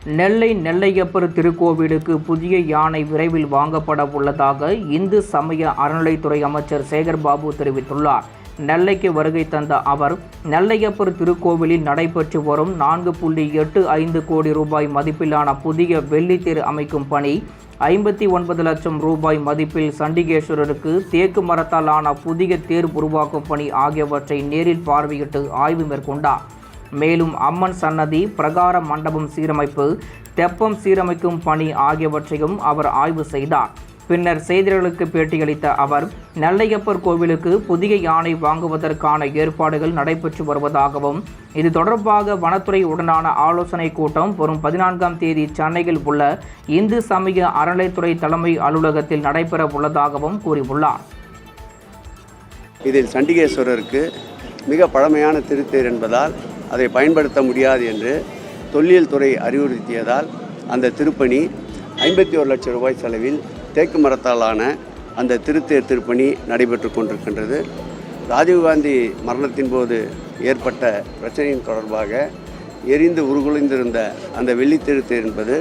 நெல்லையப்பர் திருக்கோவிலுக்கு புதிய யானை விரைவில் வாங்கப்பட உள்ளதாக இந்து சமய அறநிலைத்துறை அமைச்சர் சேகர்பாபு தெரிவித்துள்ளார். நெல்லைக்கு வருகை தந்த அவர் நெல்லையப்பர் திருக்கோவிலில் நடைபெற்று வரும் 4.85 கோடி ரூபாய் மதிப்பிலான புதிய வெள்ளித்தேர் அமைக்கும் பணி, 59 லட்சம் ரூபாய் மதிப்பில் சண்டிகேஸ்வரருக்கு தேக்கு மரத்தால் ஆன புதிய தேர் உருவாக்கும் பணி ஆகியவற்றை நேரில் பார்வையிட்டு ஆய்வு மேற்கொண்டார். மேலும் அம்மன் சன்னதி, பிரகார மண்டபம் சீரமைப்பு, தெப்பம் சீரமைக்கும் பணி ஆகியவற்றையும் அவர் ஆய்வு செய்தார். பின்னர் செய்தியாளர்களுக்கு பேட்டியளித்த அவர் நெல்லையப்பர் கோவிலுக்கு புதிய யானை வாங்குவதற்கான ஏற்பாடுகள் நடைபெற்று வருவதாகவும், இது தொடர்பாக வனத்துறை உடனான ஆலோசனை கூட்டம் வரும் 14ஆம் தேதி சென்னையில் உள்ள இந்து சமய அறநிலைத்துறை தலைமை அலுவலகத்தில் நடைபெற உள்ளதாகவும் கூறியுள்ளார். இதில் சண்டிகேஸ்வரருக்கு மிக பழமையான திருத்தேர் என்பதால் அதை பயன்படுத்த முடியாது என்று தொல்லியல் துறை அறிவுறுத்தியதால் அந்த திருப்பணி 51 லட்சம் ரூபாய் செலவில் தேக்கு மரத்தாலான அந்த திருத்தேர் திருப்பணி நடைபெற்று கொண்டிருக்கின்றது. ராஜீவ்காந்தி மரணத்தின் போது ஏற்பட்ட பிரச்சனையின் தொடர்பாக எரிந்து உருகுலைந்திருந்த அந்த வெள்ளி திருத்தேர் என்பது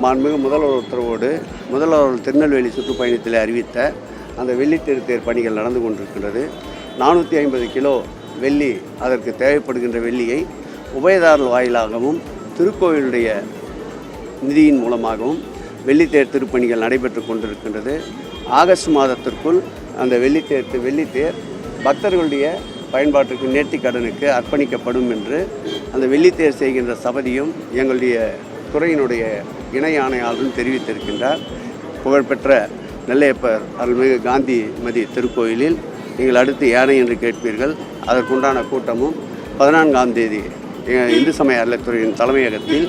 மாண்புமிகு முதல்வர் உத்தரவோடு முதல்வர் திருநெல்வேலி சுற்றுப்பயணத்தில் அறிவித்த அந்த வெள்ளி திருத்தேர் பணிகள் நடந்து கொண்டிருக்கின்றது. 450 கிலோ வெள்ளி, அதற்கு தேவைப்படுகின்ற வெள்ளியை உபயதாரர் வாயிலாகவும் திருக்கோவிலுடைய நிதியின் மூலமாகவும் வெள்ளித்தேர் திருப்பணிகள் நடைபெற்று கொண்டிருக்கின்றது. ஆகஸ்ட் மாதத்திற்குள் அந்த வெள்ளித்தேர் பக்தர்களுடைய பயன்பாட்டுக்கு நேர்த்திக்கடனுக்கு அர்ப்பணிக்கப்படும் என்று அந்த வெள்ளித்தேர் செய்கின்ற சபதியும் எங்களுடைய துறையினுடைய இணை ஆணையாளரும் தெரிவித்திருக்கின்றார். புகழ்பெற்ற நெல்லையப்பர் அருள்மிகு காந்திமதி திருக்கோயிலில் நீங்கள் அடுத்து யானை என்று கேட்பீர்கள். அதற்குண்டான கூட்டமும் 14ஆம் தேதி இந்து சமய அறநிலைத்துறையின் தலைமையகத்தில்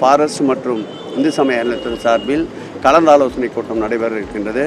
பாரஸ் மற்றும் இந்து சமய அறநிலைத்துறை சார்பில் கலந்தாலோசனை கூட்டம் நடைபெற இருக்கின்றது.